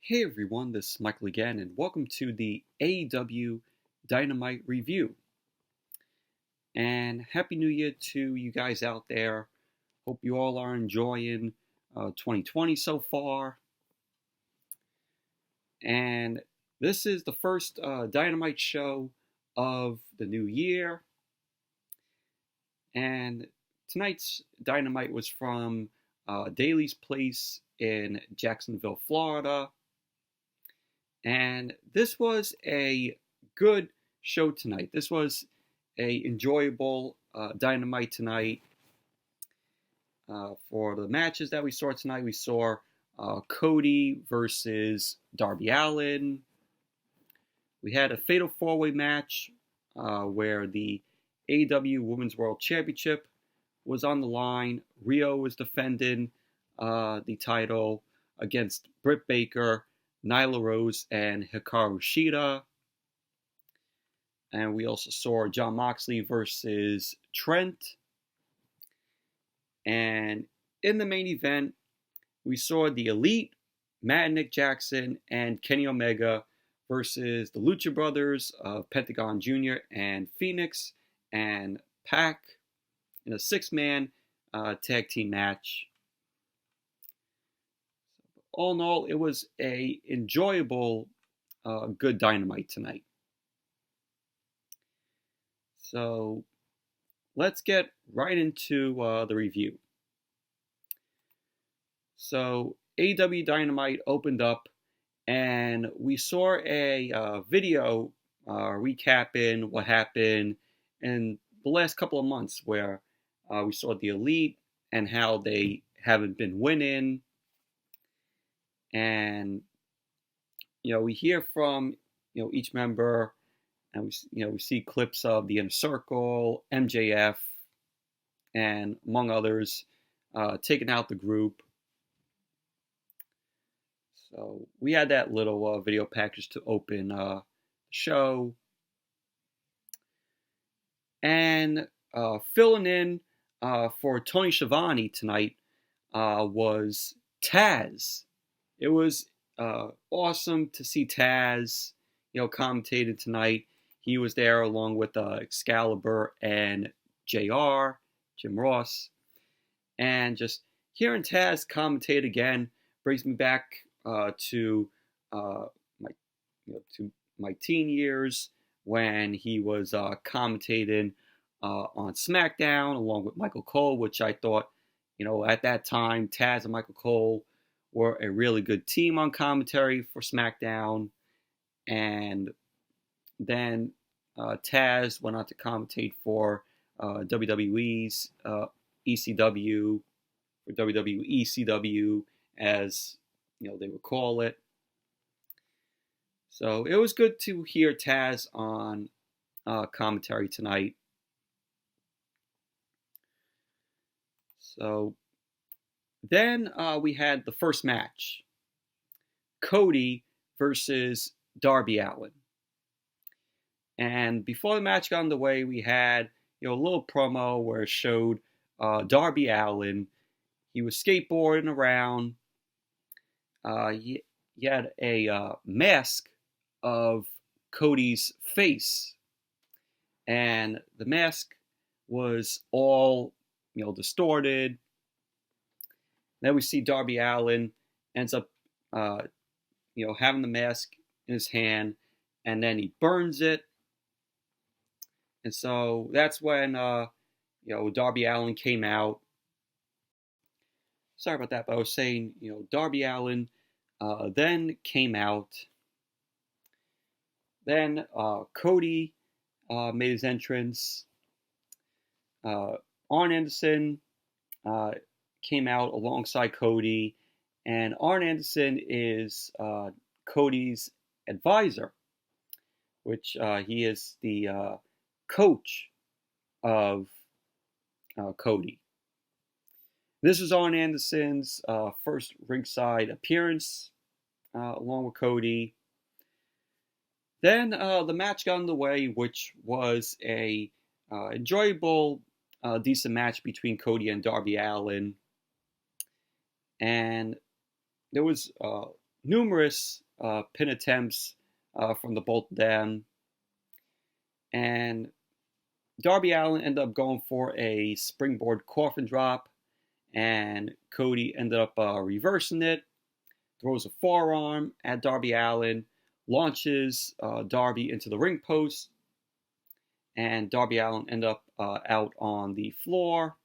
Hey everyone, this is Michael again, and welcome to the AEW Dynamite review. And Happy New Year to you guys out there. Hope you all are enjoying 2020 so far. And this is the first Dynamite show of the new year. And tonight's Dynamite was from Daly's Place in Jacksonville, Florida. And this was a good show tonight. This was a enjoyable Dynamite tonight. For the matches that we saw tonight, we saw Cody versus Darby Allin. We had a Fatal 4-Way match where the AEW Women's World Championship was on the line. Rio was defending the title against Britt Baker, Nyla, Rhodes, and Hikaru, Shida. And we also saw Jon Moxley versus Trent. And in the main event, we saw the Elite, Matt and Nick Jackson, and Kenny Omega versus the Lucha Brothers of Pentagon Jr. and Phoenix and Pac in a 6-man tag team match. All in all, it was a enjoyable, good Dynamite tonight. So let's get right into the review. So AEW Dynamite opened up, and we saw a video recapping what happened in the last couple of months, where we saw the Elite and how they haven't been winning. And we hear from each member, and we see clips of the Inner Circle, MJF, and among others, taking out the group. So we had that little video package to open the show, and filling in for Tony Schiavone tonight was Taz. It was awesome to see Taz, commentated tonight. He was there along with Excalibur and JR, Jim Ross. And just hearing Taz commentate again brings me back to my teen years when he was commentating on SmackDown along with Michael Cole, which I thought, at that time, Taz and Michael Cole were a really good team on commentary for SmackDown. And then Taz went on to commentate for WWE's ECW, or WWE ECW, as they would call it. So it was good to hear Taz on commentary tonight. So then we had the first match, Cody versus Darby Allin. And before the match got underway, we had a little promo where it showed Darby Allin. He was skateboarding around. He had a mask of Cody's face, and the mask was all distorted. Then we see Darby Allin ends up, having the mask in his hand, and then he burns it. And so that's when, Darby Allin came out. Sorry about that, but I was saying, Darby Allin then came out. Then Cody made his entrance. Arn Anderson came out alongside Cody, and Arn Anderson is Cody's advisor, which he is the coach of Cody. This was Arn Anderson's first ringside appearance along with Cody. Then the match got underway, which was a enjoyable, decent match between Cody and Darby Allin. And there was numerous pin attempts from the both of them. And Darby Allin ended up going for a springboard coffin drop, and Cody ended up reversing it, throws a forearm at Darby Allin, launches Darby into the ring post, and Darby Allin ended up out on the floor.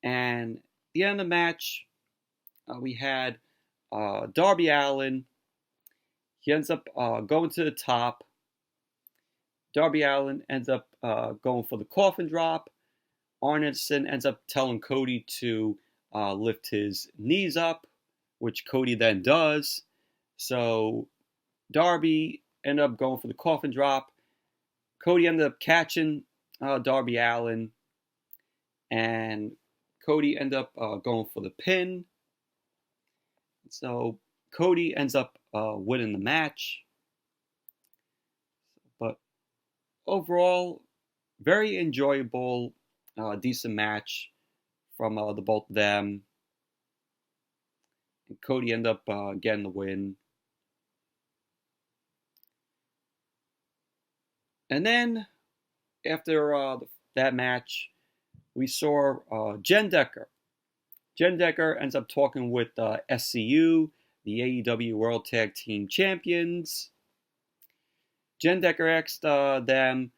And at the end of the match, we had Darby Allin. He ends up going to the top. Darby Allin ends up going for the coffin drop. Arneson ends up telling Cody to lift his knees up, which Cody then does. So Darby ended up going for the coffin drop. Cody ended up catching Darby Allin, and Cody ended up going for the pin. So Cody ends up winning the match. But overall, very enjoyable, decent match from the both of them. And Cody ended up getting the win. And then after that match, we saw Jen Decker. Jen Decker ends up talking with SCU, the AEW World Tag Team Champions. Jen Decker asked them,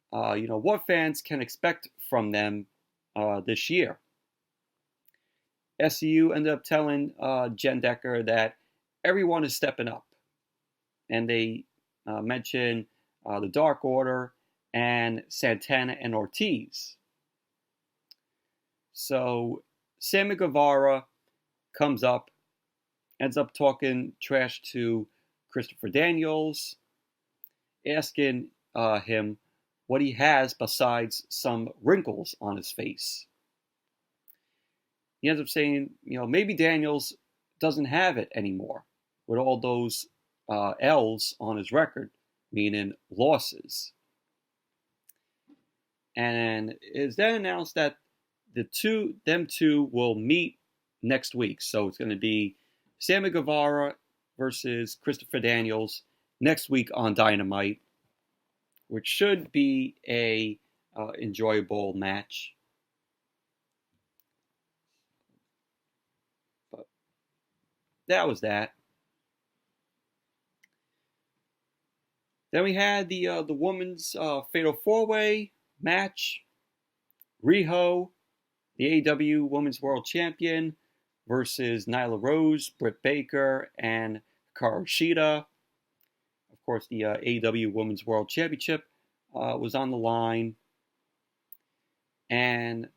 what fans can expect from them this year. SCU ended up telling Jen Decker that everyone is stepping up. And they mentioned the Dark Order and Santana and Ortiz. So Sammy Guevara comes up, ends up talking trash to Christopher Daniels, asking him what he has besides some wrinkles on his face. He ends up saying, maybe Daniels doesn't have it anymore with all those L's on his record, meaning losses. And it is then announced that them two will meet next week. So it's going to be Sammy Guevara versus Christopher Daniels next week on Dynamite, which should be a enjoyable match. But that was that. Then we had the women's Fatal 4-Way match. Riho, the AEW Women's World Champion, versus Nyla Rose, Britt Baker, and Hikaru Shida. Of course, the AEW Women's World Championship was on the line. And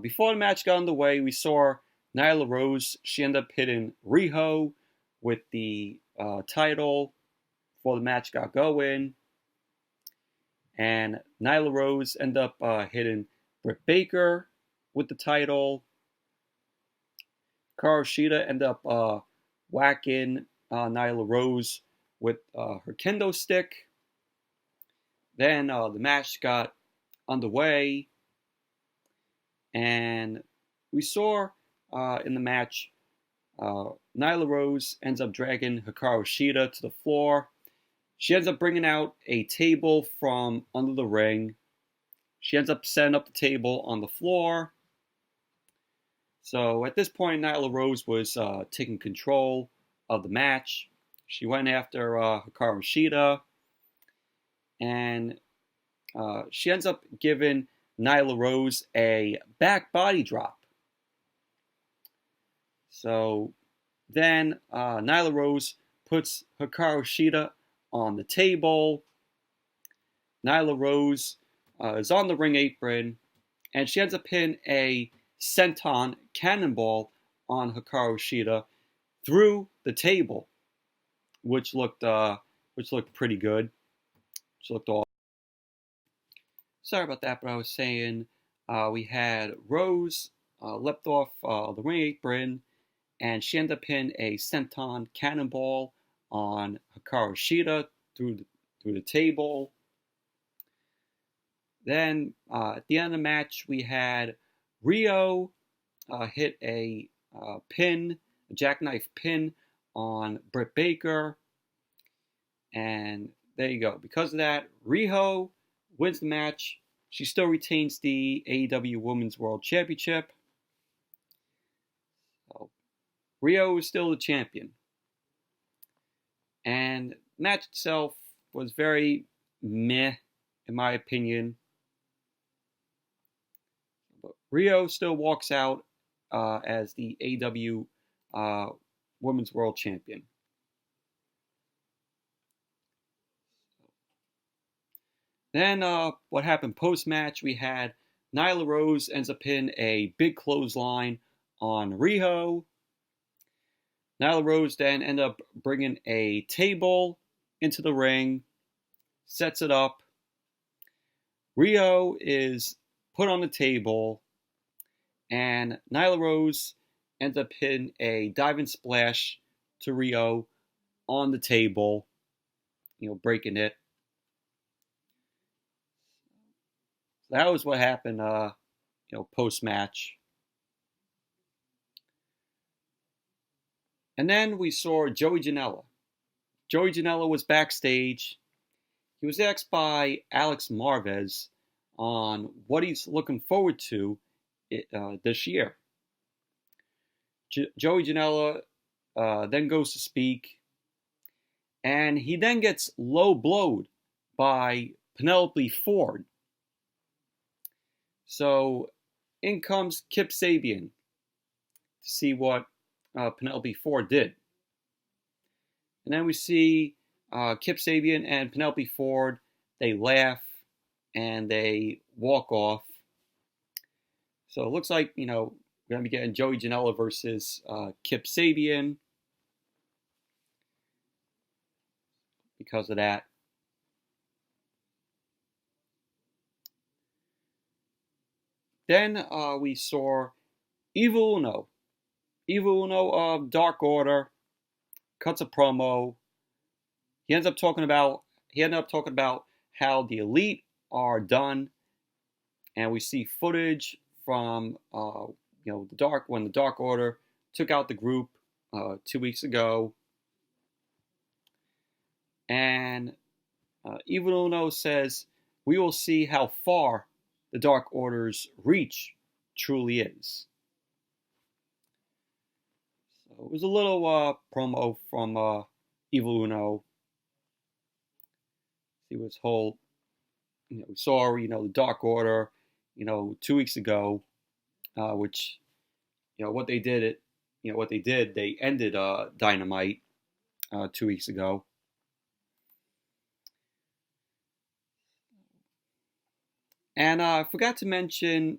before the match got underway, we saw Nyla Rose. She ended up hitting Riho with the title before the match got going. And Nyla Rose ended up hitting Britt Baker with the title. Hikaru Shida ended up whacking Nyla Rose with her kendo stick. Then the match got underway, and we saw in the match Nyla Rose ends up dragging Hikaru Shida to the floor. She ends up bringing out a table from under the ring. She ends up setting up the table on the floor. So at this point, Nyla Rose was taking control of the match. She went after Hikaru Shida, and she ends up giving Nyla Rose a back body drop. So then Nyla Rose puts Hikaru Shida on the table. Nyla Rose is on the ring apron, and she ends up hitting a senton cannonball on Hikaru Shida through the table, which looked pretty good. Which looked awesome. Sorry about that, but I was saying we had Rose leapt off the ring apron, and she ended up hitting a senton cannonball on Hikaru Shida through the table. Then at the end of the match, we had Rio hit a pin a jackknife pin on Britt Baker. And there you go. Because of that, Riho wins the match. She still retains the AEW Women's World Championship. So, Riho is still the champion. And the match itself was very meh, in my opinion. But Riho still walks out as the AEW Women's World Champion. Then what happened post-match, we had Nyla Rose ends up in a big clothesline on Riho. Nyla Rose then ended up bringing a table into the ring, sets it up. Riho is put on the table, and Nyla Rose ends up hitting a diving splash to Riho on the table, breaking it. That was what happened, post-match. And then we saw Joey Janela. Joey Janela was backstage. He was asked by Alex Marvez on what he's looking forward to this year. Joey Janela then goes to speak, and he then gets low blowed by Penelope Ford. So in comes Kip Sabian to see what Penelope Ford did. And then we see Kip Sabian and Penelope Ford. They laugh and they walk off. So it looks like, we're going to be getting Joey Janela versus Kip Sabian because of that. Then we saw Evil Uno. Evil Uno of Dark Order cuts a promo. He ended up talking about how the Elite are done, and we see footage from the Dark Order took out the group 2 weeks ago, and Evil Uno says we will see how far the Dark Order's reach truly is. So it was a little promo from Evil Uno. He was whole, we saw, the Dark Order, 2 weeks ago, which, what they did, they ended Dynamite 2 weeks ago. And I forgot to mention,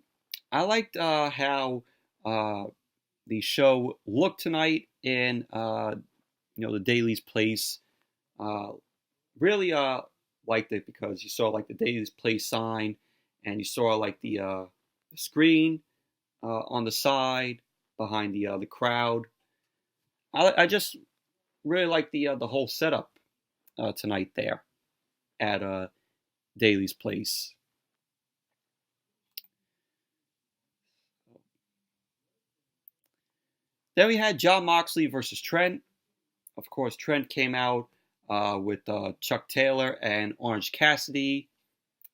I liked how the show looked tonight in, the Daily's Place. Really liked it because you saw the Daily's Place sign, and you saw the screen on the side behind the crowd. I just really liked the whole setup tonight there at Daily's Place. Then we had Jon Moxley versus Trent. Of course, Trent came out with Chuck Taylor and Orange Cassidy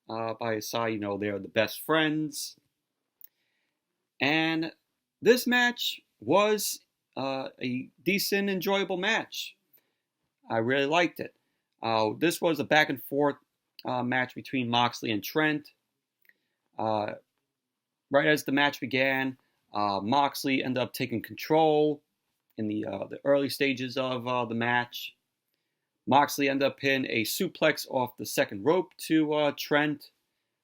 by his side. They're the best friends. And this match was a decent, enjoyable match. I really liked it. This was a back and forth match between Moxley and Trent. Right as the match began, Moxley ended up taking control in the early stages of the match. Moxley ended up hitting a suplex off the second rope to Trent.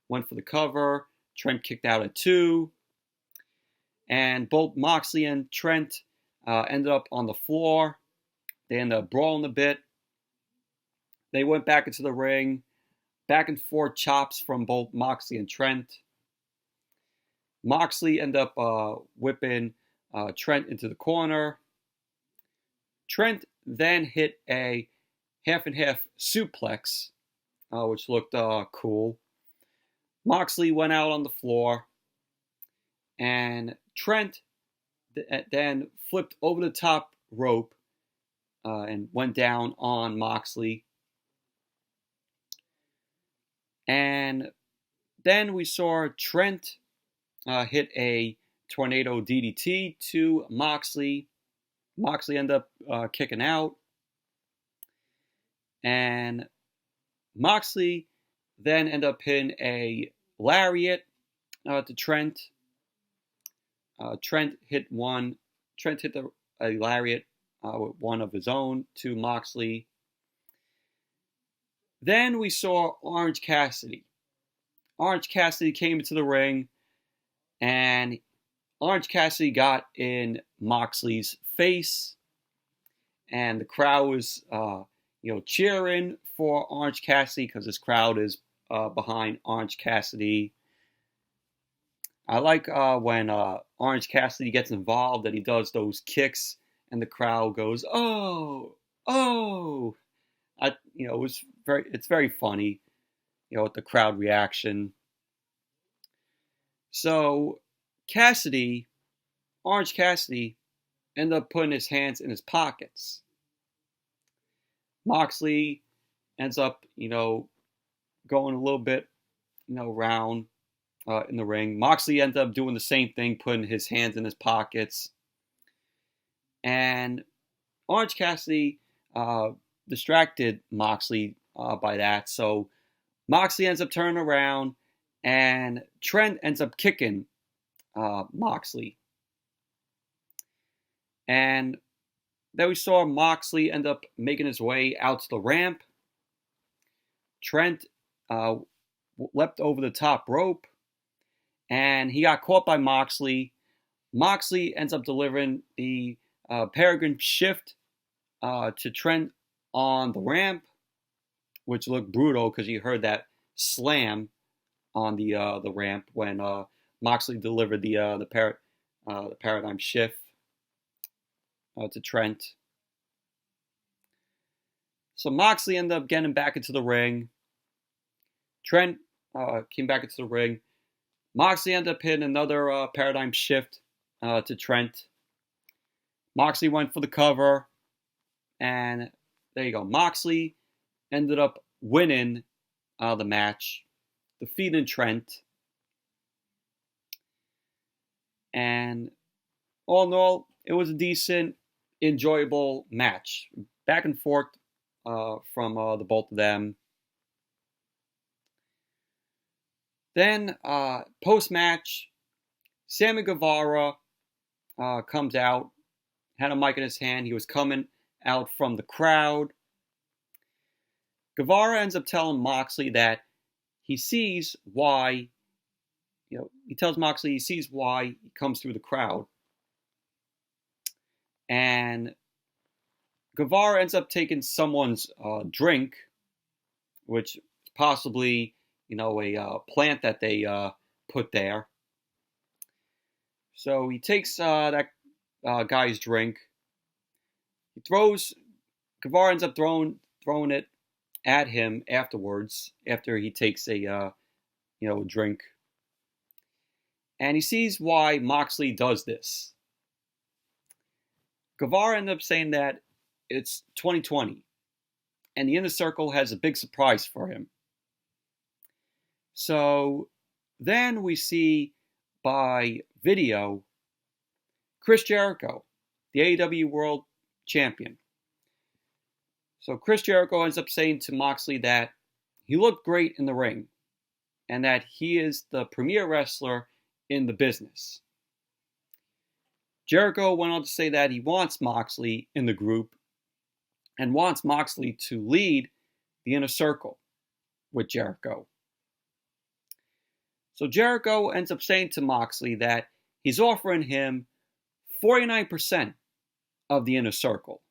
Went for the cover. Trent kicked out at 2. And both Moxley and Trent ended up on the floor. They ended up brawling a bit. They went back into the ring. Back and forth chops from both Moxley and Trent. Moxley ended up whipping Trent into the corner. Trent then hit a half-and-half suplex, which looked cool. Moxley went out on the floor, and Trent then flipped over the top rope and went down on Moxley. And then we saw Trent hit a tornado DDT to Moxley. Moxley ended up kicking out. And Moxley then ended up hitting a lariat to Trent. Trent hit a lariat with one of his own to Moxley. Then we saw Orange Cassidy. Orange Cassidy came into the ring, and Orange Cassidy got in Moxley's face, and the crowd was, cheering for Orange Cassidy because this crowd is behind Orange Cassidy. I like when Orange Cassidy gets involved that he does those kicks, and the crowd goes, "Oh, oh!" It's very funny, with the crowd reaction. So Orange Cassidy, ended up putting his hands in his pockets. Moxley ends up, going a little bit, around in the ring. Moxley ends up doing the same thing, putting his hands in his pockets. And Orange Cassidy distracted Moxley by that. So Moxley ends up turning around, and Trent ends up kicking Moxley. And then we saw Moxley end up making his way out to the ramp. Trent leapt over the top rope, and he got caught by Moxley. Moxley ends up delivering the Peregrine Shift to Trent on the ramp, which looked brutal because you heard that slam on the ramp when Moxley delivered the Paradigm Shift to Trent. So Moxley ended up getting back into the ring. Trent came back into the ring. Moxley ended up hitting another Paradigm Shift to Trent. Moxley went for the cover, and there you go. Moxley ended up winning the match, defeating Trent. And all in all, it was a decent, enjoyable match. Back and forth from the both of them. Then, post-match, Sammy Guevara comes out, had a mic in his hand. He was coming out from the crowd. Guevara ends up telling Moxley that he sees why, he tells Moxley he sees why he comes through the crowd. And Guevara ends up taking someone's drink, which is possibly, a plant that they put there. So he takes that guy's drink. Guevara ends up throwing it at him afterwards, after he takes a drink. And he sees why Moxley does this. Guevara ended up saying that it's 2020, and the Inner Circle has a big surprise for him. So then we see by video Chris Jericho, the AEW World Champion. So Chris Jericho ends up saying to Moxley that he looked great in the ring and that he is the premier wrestler in the business. Jericho went on to say that he wants Moxley in the group and wants Moxley to lead the Inner Circle with Jericho. So Jericho ends up saying to Moxley that he's offering him 49% of the Inner Circle.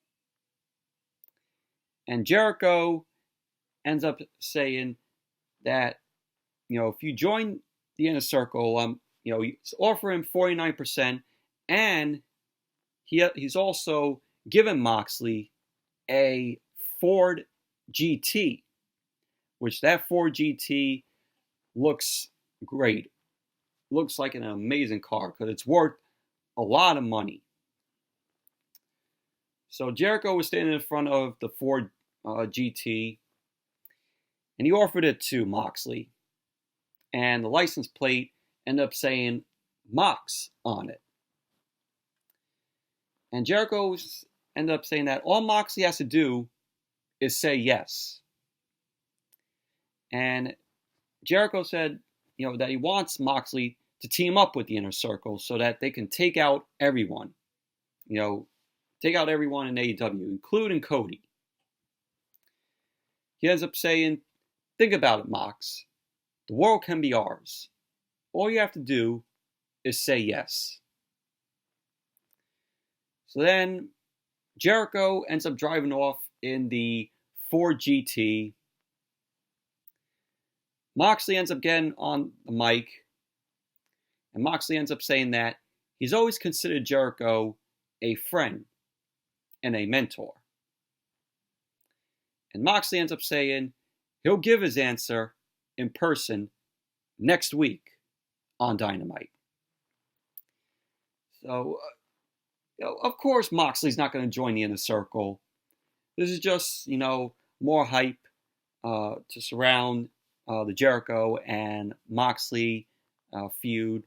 And Jericho ends up saying that, if you join the Inner Circle, he's offering 49%, and he's also given Moxley a Ford GT, which that Ford GT looks great. Looks like an amazing car because it's worth a lot of money. So Jericho was standing in front of the Ford GT, and he offered it to Moxley. And the license plate ended up saying Mox on it. And Jericho ended up saying that all Moxley has to do is say yes. And Jericho said, that he wants Moxley to team up with the Inner Circle so that they can take out everyone. Take out everyone in AEW, including Cody. He ends up saying, think about it, Mox. The world can be ours. All you have to do is say yes. So then Jericho ends up driving off in the Ford GT. Moxley ends up getting on the mic. And Moxley ends up saying that he's always considered Jericho a friend and a mentor. And Moxley ends up saying he'll give his answer in person next week on Dynamite. So, of course, Moxley's not going to join the Inner Circle. This is just, more hype to surround the Jericho and Moxley feud.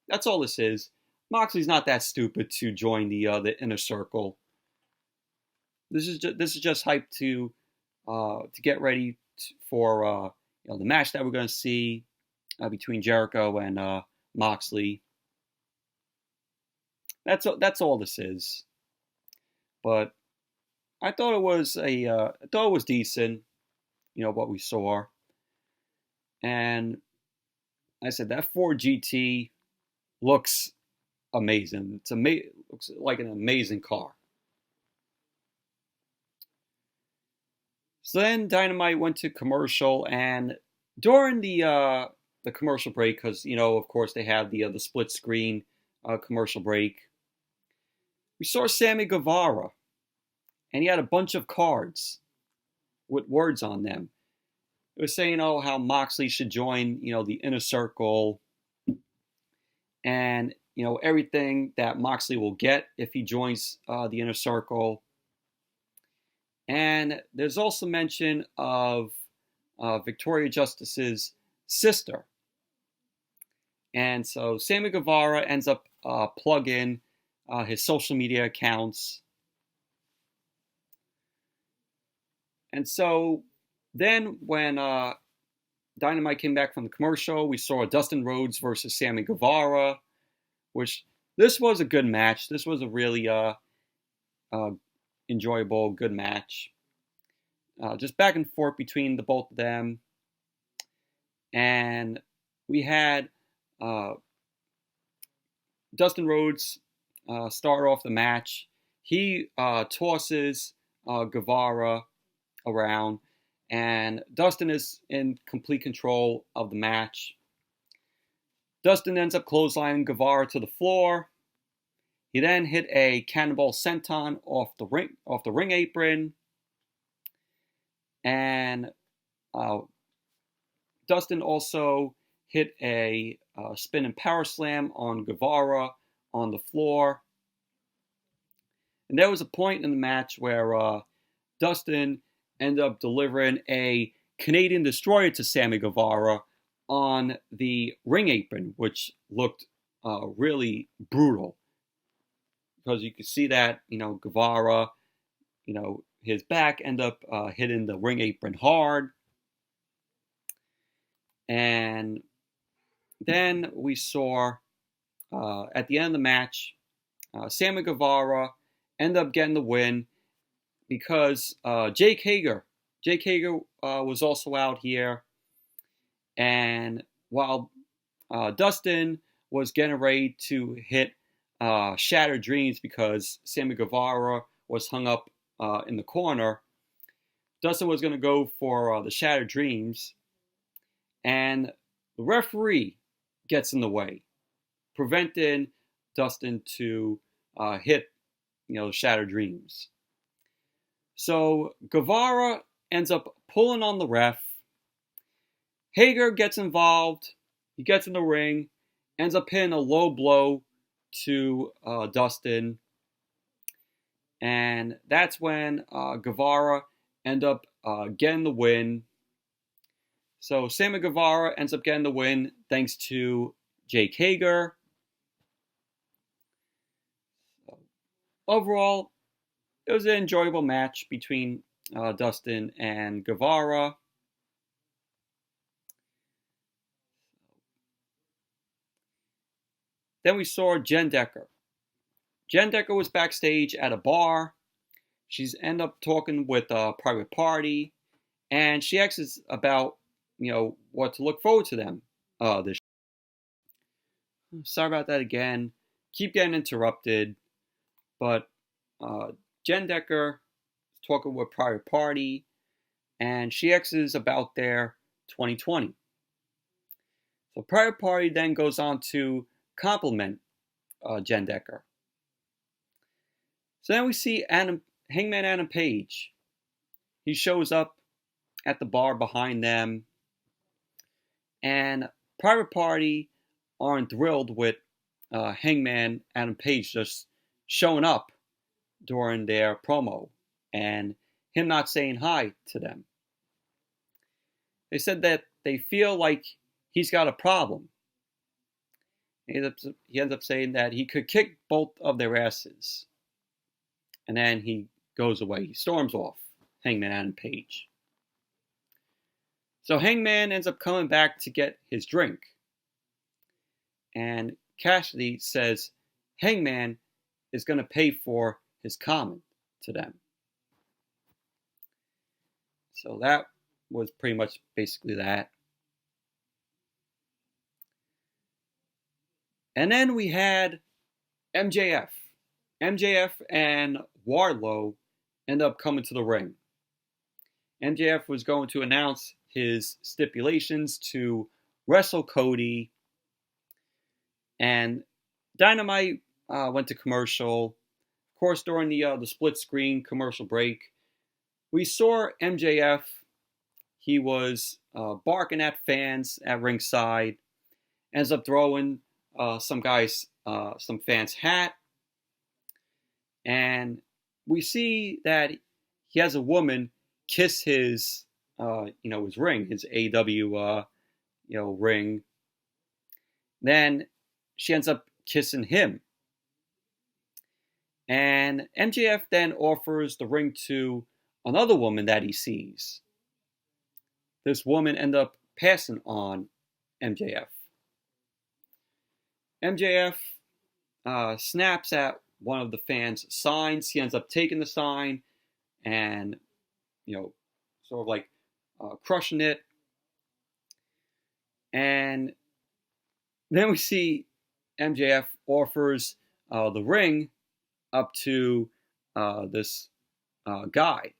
That's all this is. Moxley's not that stupid to join the Inner Circle. This is just hype to get ready for the match that we're going to see between Jericho and Moxley. That's all this is. But I thought it was decent, what we saw. And I said that Ford GT looks amazing. Looks like an amazing car. So then Dynamite went to commercial, and during the commercial break, because of course they have the split screen commercial break, we saw Sammy Guevara, and he had a bunch of cards with words on them. It was saying, how Moxley should join, the Inner Circle, and everything that Moxley will get if he joins the Inner Circle. And there's also mention of Victoria Justice's sister. And so Sammy Guevara ends up plugging his social media accounts. And so then when Dynamite came back from the commercial, we saw Dustin Rhodes versus Sammy Guevara, which this was a good match. This was a really enjoyable, good match. Just back and forth between the both of them. And we had Dustin Rhodes start off the match. He tosses Guevara around, and Dustin is in complete control of the match. Dustin ends up clotheslining Guevara to the floor. He then hit a cannonball senton off the ring apron, and Dustin also hit a spinning power slam on Guevara on the floor. And there was a point in the match where Dustin ended up delivering a Canadian Destroyer to Sammy Guevara on the ring apron, which looked really brutal. Because you could see that, Guevara, his back ended up hitting the ring apron hard. And then we saw at the end of the match, Sammy Guevara ended up getting the win because Jake Hager was also out here. And while Dustin was getting ready to hit Shattered Dreams because Sammy Guevara was hung up in the corner, Dustin was going to go for the Shattered Dreams, and the referee gets in the way, preventing Dustin to hit, the Shattered Dreams. So Guevara ends up pulling on the ref. Hager gets involved. He gets in the ring, ends up hitting a low blow to Dustin. And that's when Guevara end up getting the win. So Sammy Guevara ends up getting the win thanks to Jake Hager. Overall, it was an enjoyable match between Dustin and Guevara. Then we saw Jen Decker. Jen Decker was backstage at a bar. She's ended up talking with a Private Party, and she asks about, what to look forward to them this year. Sorry about that again. Keep getting interrupted, but Jen Decker is talking with Private Party, and she asks about their 2020. So Private Party then goes on to compliment Jen Decker. So then we see Hangman Adam Page. He shows up at the bar behind them, and Private Party aren't thrilled with Hangman Adam Page just showing up during their promo and him not saying hi to them. They said that they feel like he's got a problem. He ends up saying that he could kick both of their asses. And then he goes away. He storms off, Hangman Adam Page. So Hangman ends up coming back to get his drink. And Cassidy says Hangman is going to pay for his comment to them. So that was pretty much basically that. And then we had MJF. MJF and Warlow end up coming to the ring. MJF was going to announce his stipulations to wrestle Cody. And Dynamite went to commercial. Of course, during the split screen commercial break, we saw MJF. He was barking at fans at ringside. Ends up throwing some fan's hat. And we see that he has a woman kiss his, his ring, his AEW, ring. Then she ends up kissing him. And MJF then offers the ring to another woman that he sees. This woman ends up passing on MJF. MJF snaps at one of the fans' signs. He ends up taking the sign and, sort of like crushing it. And then we see MJF offers the ring up to this guy.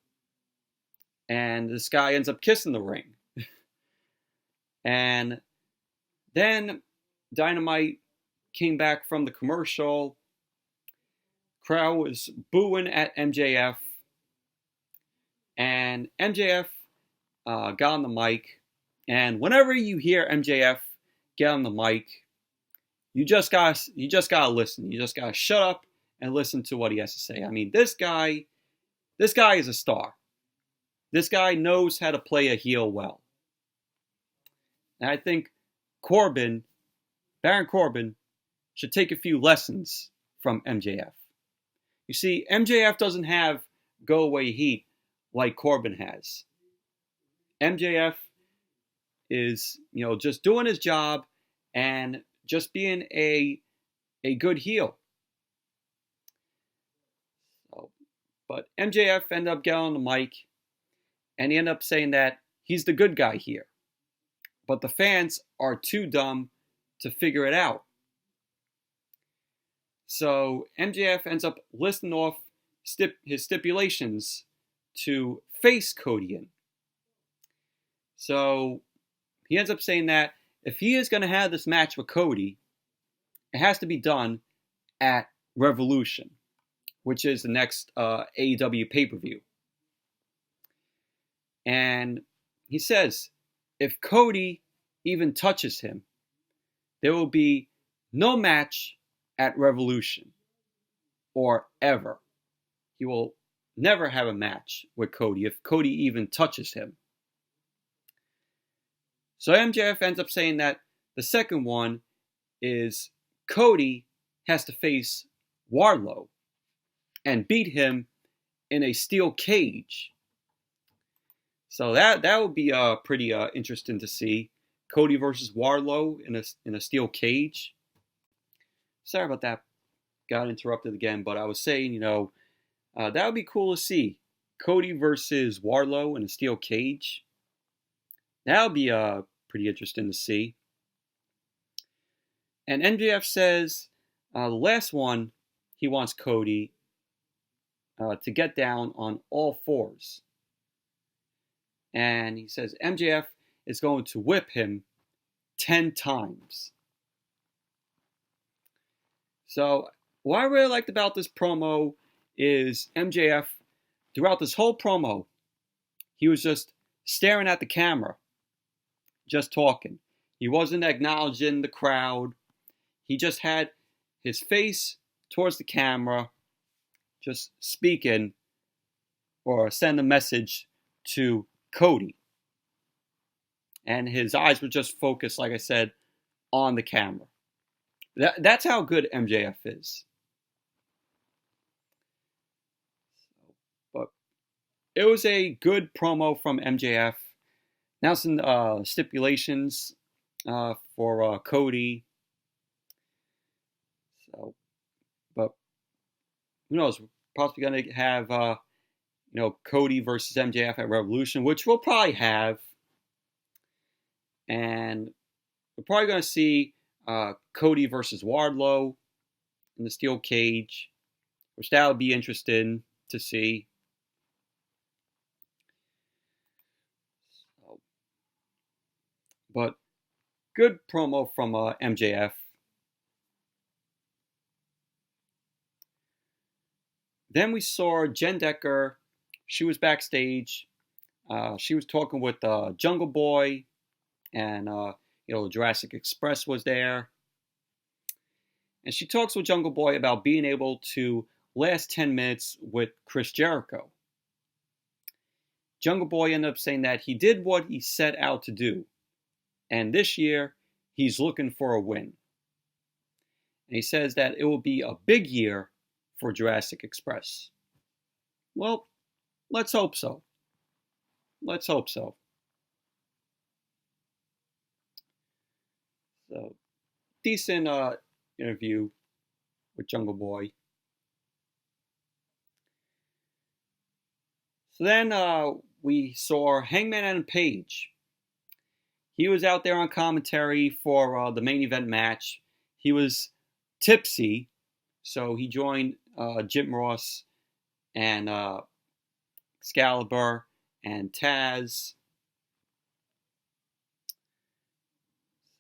And this guy ends up kissing the ring. And then Dynamite came back from the commercial. Crowd was booing at MJF. And MJF got on the mic. And whenever you hear MJF get on the mic, you just gotta listen. You just gotta shut up and listen to what he has to say. I mean, this guy is a star. This guy knows how to play a heel well. And I think Baron Corbin, should take a few lessons from MJF. You see, MJF doesn't have go-away heat like Corbin has. MJF is, just doing his job and just being a good heel. But MJF ended up getting on the mic, and he ended up saying that he's the good guy here. But the fans are too dumb to figure it out. So MJF ends up listing off his stipulations to face Cody in. So he ends up saying that if he is going to have this match with Cody, it has to be done at Revolution, which is the next AEW pay-per-view. And he says, if Cody even touches him, there will be no match at Revolution or ever. He will never have a match with Cody if Cody even touches him. So MJF ends up saying that the second one is Cody has to face Warlow and beat him in a steel cage. So that would be pretty interesting to see. Cody versus Warlow in a steel cage. Sorry about that. Got interrupted again, but I was saying, that would be cool to see. Cody versus Warlow in a steel cage. That would be pretty interesting to see. And MJF says the last one, he wants Cody to get down on all fours. And he says MJF is going to whip him 10 times. So what I really liked about this promo is MJF, throughout this whole promo, he was just staring at the camera, just talking. He wasn't acknowledging the crowd. He just had his face towards the camera, just speaking or send a message to Cody. And his eyes were just focused, like I said, on the camera. That's how good MJF is. But it was a good promo from MJF. Now some stipulations for Cody. So, but who knows? We're possibly going to have Cody versus MJF at Revolution, which we'll probably have. And we're probably going to see Cody versus Wardlow in the steel cage, which that would be interesting to see. So, but good promo from MJF. Then we saw Jen Decker. She was backstage. She was talking with Jungle Boy, and Jurassic Express was there. And she talks with Jungle Boy about being able to last 10 minutes with Chris Jericho. Jungle Boy ended up saying that he did what he set out to do. And this year, he's looking for a win. And he says that it will be a big year for Jurassic Express. Well, let's hope so. Let's hope so. So, decent interview with Jungle Boy. So then we saw Hangman Adam Page. He was out there on commentary for the main event match. He was tipsy, so he joined Jim Ross and Excalibur and Taz.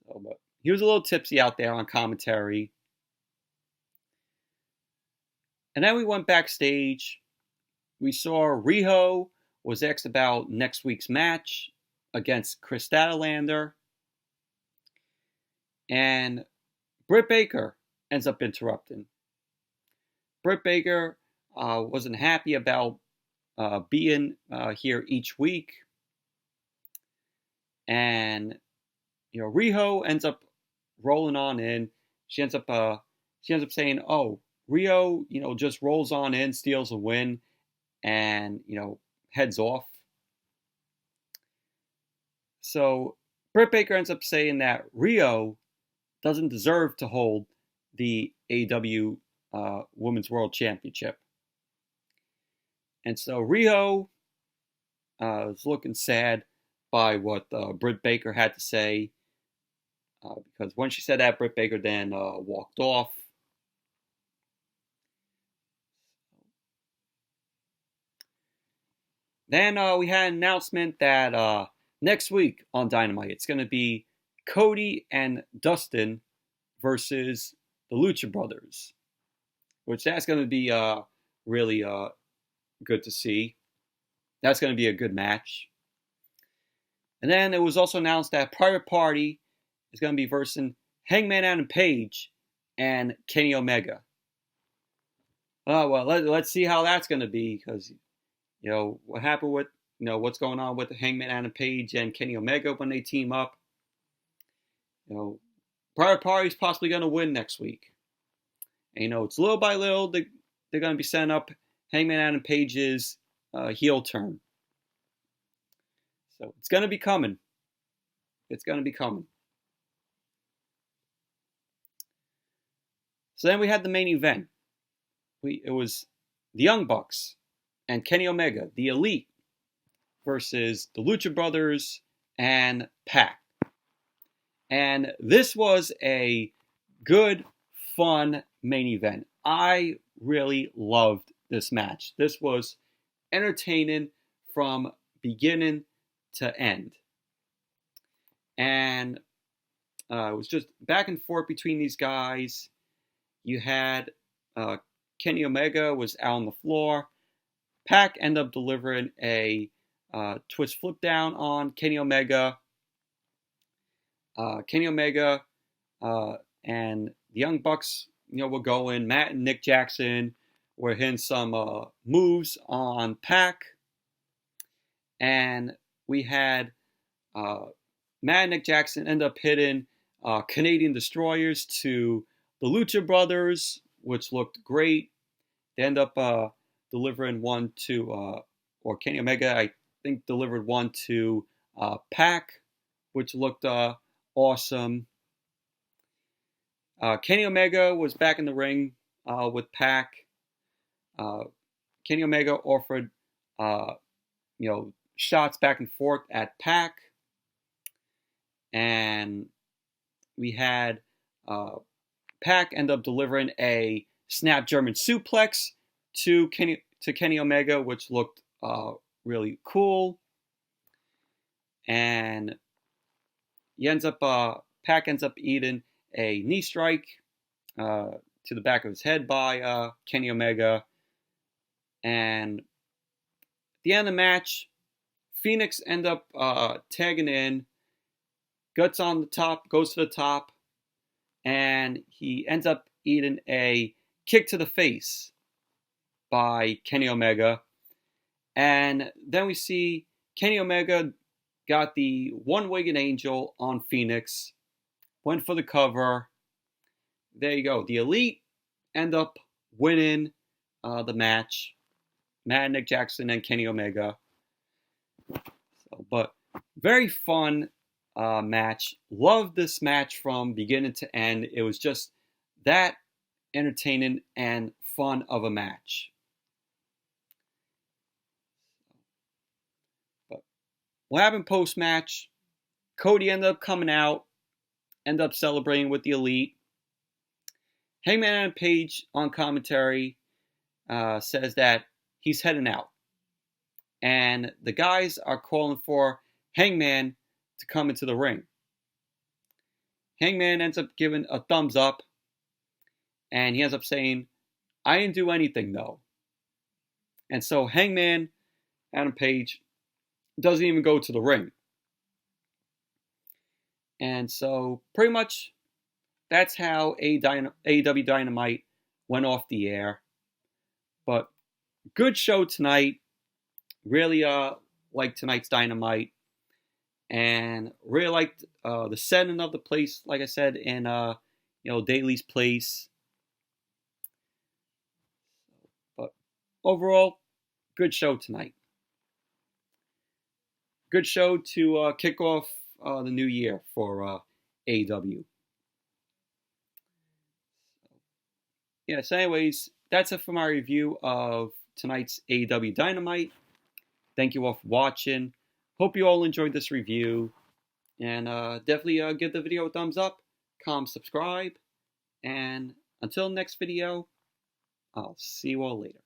But he was a little tipsy out there on commentary. And then we went backstage. We saw Riho was asked about next week's match against Chris Statlander. And Britt Baker ends up interrupting. Britt Baker wasn't happy about being here each week. And Riho ends up rolling on in. She ends up saying, "Oh, Rio, just rolls on in, steals a win, and heads off." So Britt Baker ends up saying that Rio doesn't deserve to hold the AEW Women's World Championship. And so Riho is looking sad by what Britt Baker had to say. Because when she said that, Britt Baker then walked off. Then we had an announcement that next week on Dynamite, it's going to be Cody and Dustin versus the Lucha Brothers, which that's going to be really good to see. That's going to be a good match. And then it was also announced that Private Party is going to be versing Hangman Adam Page and Kenny Omega. Oh, well, let's see how that's going to be, because, what happened with, what's going on with Hangman Adam Page and Kenny Omega when they team up. Private Party's possibly going to win next week. And, it's little by little, they're going to be setting up Hangman Adam Page's heel turn. So it's going to be coming. It's going to be coming. So then we had the main event. It was the Young Bucks and Kenny Omega, the Elite, versus the Lucha Brothers and Pac. And this was a good, fun main event. I really loved this match. This was entertaining from beginning to end. And it was just back and forth between these guys. You had Kenny Omega was out on the floor. Pac ended up delivering a twist flip down on Kenny Omega. Kenny Omega and the Young Bucks, were going. Matt and Nick Jackson were hitting some moves on Pac. And we had Matt and Nick Jackson end up hitting Canadian Destroyers to the Lucha Brothers, which looked great. They end up delivering one to, or Kenny Omega, I think, delivered one to Pac, which looked awesome. Kenny Omega was back in the ring with Pac. Kenny Omega offered, shots back and forth at Pac. And we had Pac end up delivering a snap German suplex to Kenny Omega, which looked really cool. And Pac ends up eating a knee strike to the back of his head by Kenny Omega. And at the end of the match, Phoenix end up tagging in. Guts on the top, goes to the top, and he ends up eating a kick to the face by Kenny Omega. And then we see Kenny Omega got the one-winged angel on Phoenix, went for the cover. There you go. The Elite end up winning the match. Matt and Nick Jackson and Kenny Omega. But very fun match. Loved this match from beginning to end. It was just that entertaining and fun of a match. But what happened post-match? Cody ended up coming out, ended up celebrating with the Elite. Hangman Adam Page on commentary says that he's heading out. And the guys are calling for Hangman to come into the ring. Hangman ends up giving a thumbs up, and he ends up saying, "I didn't do anything though." And so Hangman Adam Page doesn't even go to the ring. And so pretty much that's how AEW Dynamite went off the air. But good show tonight. Really liked tonight's Dynamite. And really liked the setting of the place, like I said, in Daly's place. But overall, good show tonight. Good show to kick off the new year for AEW. Yeah, so anyways, that's it for my review of tonight's AEW Dynamite. Thank you all for watching. Hope you all enjoyed this review. And definitely give the video a thumbs up, comment, subscribe. And until next video, I'll see you all later.